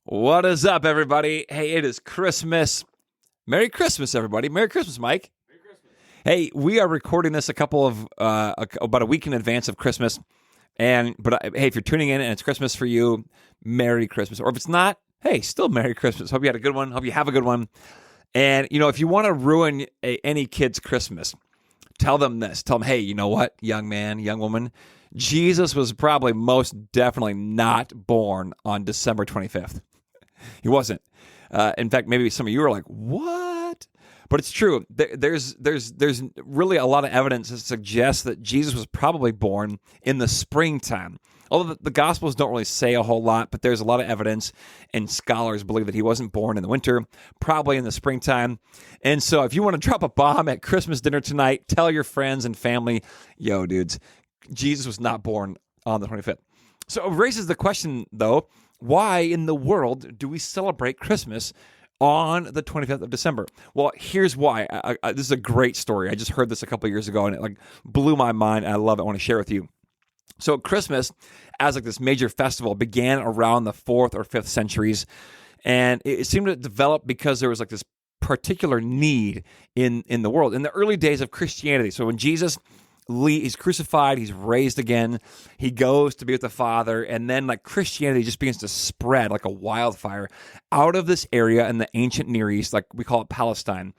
What is up, everybody? Hey, it is Christmas. Merry Christmas, everybody. Merry Christmas, Mike. Merry Christmas. Hey, we are recording this about a week in advance of Christmas. Hey, if you're tuning in and it's Christmas for you, Merry Christmas. Or if it's not, hey, still Merry Christmas. Hope you had a good one. Hope you have a good one. And, if you want to ruin any kid's Christmas, tell them this. Tell them, hey, you know what, young man, young woman, Jesus was probably most definitely not born on December 25th. He wasn't. In fact, maybe some of you are like, what? But it's true. There's really a lot of evidence that suggests that Jesus was probably born in the springtime. Although the Gospels don't really say a whole lot, but there's a lot of evidence, and scholars believe that he wasn't born in the winter, probably in the springtime. And so if you want to drop a bomb at Christmas dinner tonight, tell your friends and family, yo, dudes, Jesus was not born on the 25th. So it raises the question, though, why in the world do we celebrate Christmas on the 25th of December? Well, here's why. This is a great story. I just heard this a couple of years ago, and it blew my mind. I love it. I want to share with you. So Christmas, as this major festival, began around the 4th or 5th centuries, and it seemed to develop because there was this particular need in the world in the early days of Christianity. So when Jesus he's crucified, he's raised again, he goes to be with the Father, and then Christianity just begins to spread like a wildfire out of this area in the ancient Near East, we call it Palestine.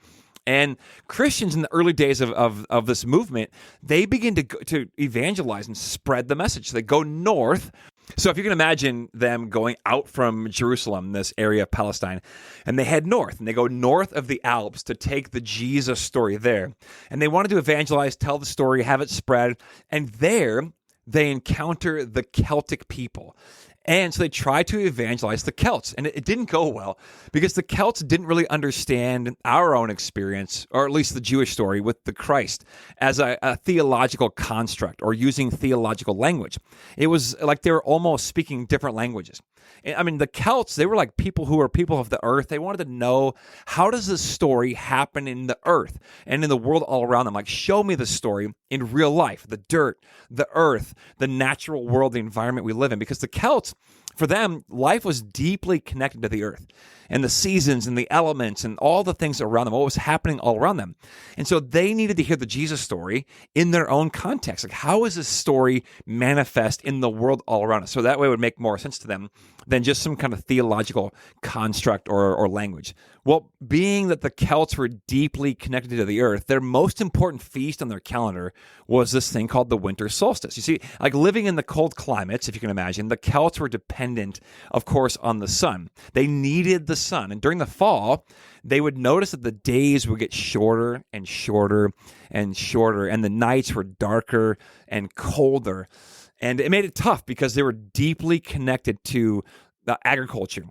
And Christians in the early days of this movement, they begin to evangelize and spread the message. So they go north. So if you can imagine them going out from Jerusalem, this area of Palestine, and they head north, and they go north of the Alps to take the Jesus story there. And they wanted to evangelize, tell the story, have it spread. And there they encounter the Celtic people. And so they tried to evangelize the Celts, and it didn't go well because the Celts didn't really understand our own experience, or at least the Jewish story, with the Christ as a theological construct or using theological language. It was like they were almost speaking different languages. I mean, the Celts, they were people who were people of the earth. They wanted to know, how does this story happen in the earth and in the world all around them? Show me the story in real life, the dirt, the earth, the natural world, the environment we live in. Because the Celts, for them, life was deeply connected to the earth and the seasons and the elements and all the things around them, what was happening all around them. And so they needed to hear the Jesus story in their own context. How is this story manifest in the world all around us? So that way it would make more sense to them than just some kind of theological construct or language. Well, being that the Celts were deeply connected to the earth, their most important feast on their calendar was this thing called the winter solstice. You see, living in the cold climates, if you can imagine, the Celts were dependent, of course, on the sun. They needed the sun. And during the fall, they would notice that the days would get shorter and shorter and shorter, and the nights were darker and colder. And it made it tough because they were deeply connected to agriculture.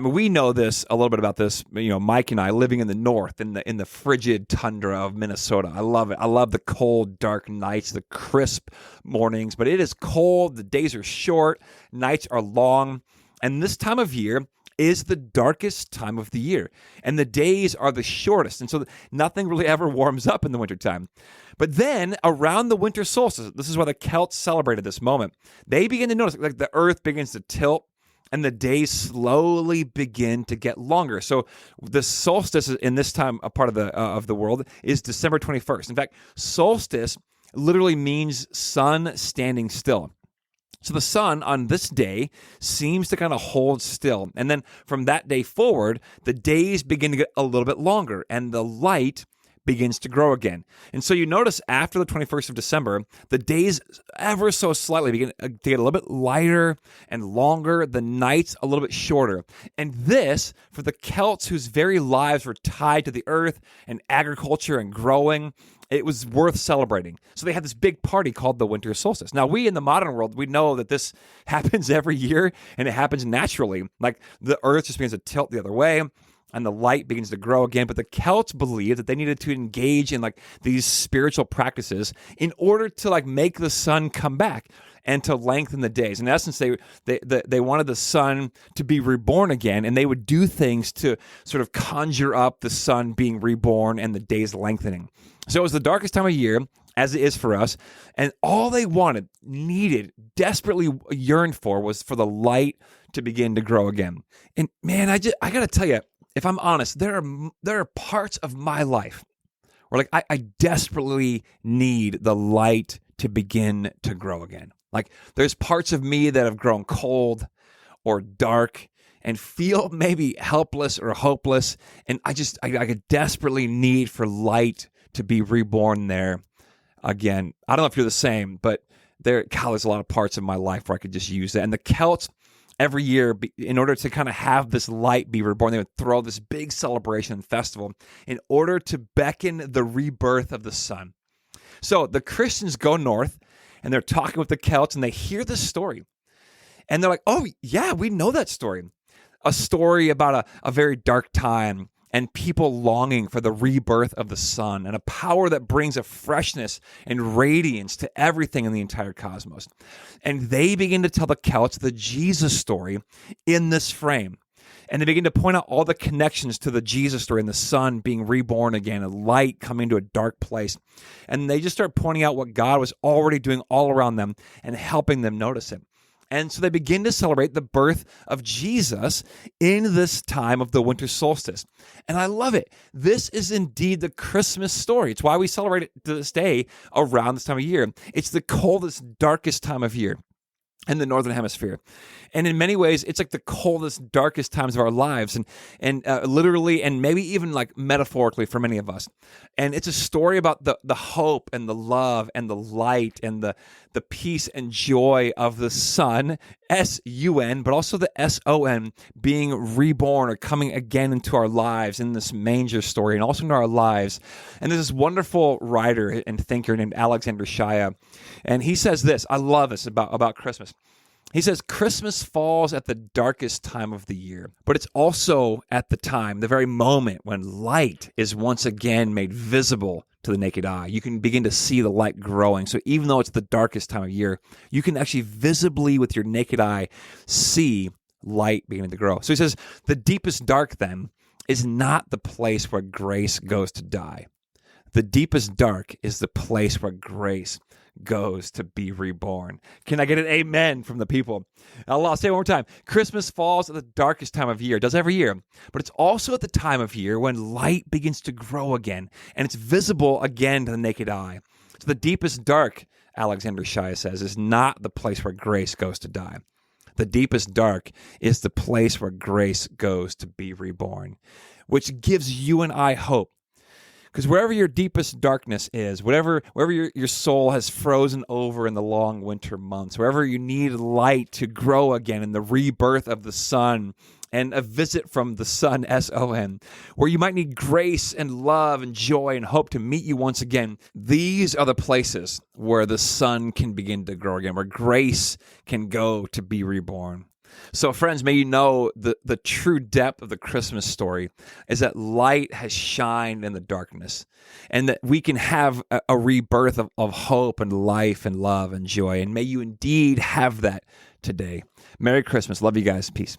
We know this a little bit about this. Mike and I living in the north, in the frigid tundra of Minnesota. I love it. I love the cold, dark nights, the crisp mornings. But it is cold. The days are short. Nights are long. And this time of year is the darkest time of the year, and the days are the shortest, and so nothing really ever warms up in the wintertime. But then around the winter solstice, this is why the Celts celebrated this moment, they begin to notice the earth begins to tilt and the days slowly begin to get longer. So the solstice in this time, a part of the world, is December 21st. In fact, solstice literally means sun standing still. So the sun on this day seems to kind of hold still. And then from that day forward, the days begin to get a little bit longer and the light begins to grow again. And so you notice after the 21st of December, the days ever so slightly begin to get a little bit lighter and longer, the nights a little bit shorter. And this, for the Celts whose very lives were tied to the earth and agriculture and growing, it was worth celebrating. So they had this big party called the winter solstice. Now, we in the modern world, we know that this happens every year and it happens naturally. The earth just begins to tilt the other way and the light begins to grow again. But the Celts believed that they needed to engage in these spiritual practices in order to make the sun come back and to lengthen the days. In essence, they wanted the sun to be reborn again, and they would do things to sort of conjure up the sun being reborn and the days lengthening. So it was the darkest time of year. as it is for us. And all they wanted, needed, desperately yearned for was for the light to begin to grow again. And man, I got to tell you, if I'm honest, there are parts of my life where like I desperately need the light to begin to grow again. Like there's parts of me that have grown cold or dark and feel maybe helpless or hopeless. And I desperately need for light to be reborn there again. I don't know if you're the same, but there's a lot of parts of my life where I could just use that. And the Celts, every year, in order to kind of have this light be reborn, they would throw this big celebration and festival in order to beckon the rebirth of the sun. So the Christians go north, and they're talking with the Celts, and they hear this story. And they're like, oh, yeah, we know that story. A story about a very dark time and people longing for the rebirth of the sun and a power that brings a freshness and radiance to everything in the entire cosmos. And they begin to tell the Celts the Jesus story in this frame. And they begin to point out all the connections to the Jesus story and the sun being reborn again, and light coming to a dark place. And they just start pointing out what God was already doing all around them and helping them notice it. And so they begin to celebrate the birth of Jesus in this time of the winter solstice. And I love it. This is indeed the Christmas story. It's why we celebrate it to this day around this time of year. It's the coldest, darkest time of year in the Northern Hemisphere. And in many ways, it's like the coldest, darkest times of our lives, and literally, and maybe even like metaphorically for many of us. And it's a story about the hope and the love and the light and the peace and joy of the sun, S-U-N, but also the S-O-N, being reborn or coming again into our lives in this manger story and also into our lives. And there's this wonderful writer and thinker named Alexander Shia, and he says this, I love this about Christmas. He says, Christmas falls at the darkest time of the year, but it's also at the time, the very moment when light is once again made visible to the naked eye. You can begin to see the light growing. So even though it's the darkest time of year, you can actually visibly with your naked eye see light beginning to grow. So he says, the deepest dark then is not the place where grace goes to die. The deepest dark is the place where grace goes to be reborn. Can I get an amen from the people? I'll say it one more time. Christmas falls at the darkest time of year. It does every year. But it's also at the time of year when light begins to grow again, and it's visible again to the naked eye. So the deepest dark, Alexander Shia says, is not the place where grace goes to die. The deepest dark is the place where grace goes to be reborn, which gives you and I hope. Because wherever your deepest darkness is, wherever your soul has frozen over in the long winter months, wherever you need light to grow again in the rebirth of the sun and a visit from the sun, S-O-N, where you might need grace and love and joy and hope to meet you once again, these are the places where the sun can begin to grow again, where grace can go to be reborn. So friends, may you know the true depth of the Christmas story is that light has shined in the darkness, and that we can have a rebirth of hope and life and love and joy. And may you indeed have that today. Merry Christmas. Love you guys. Peace.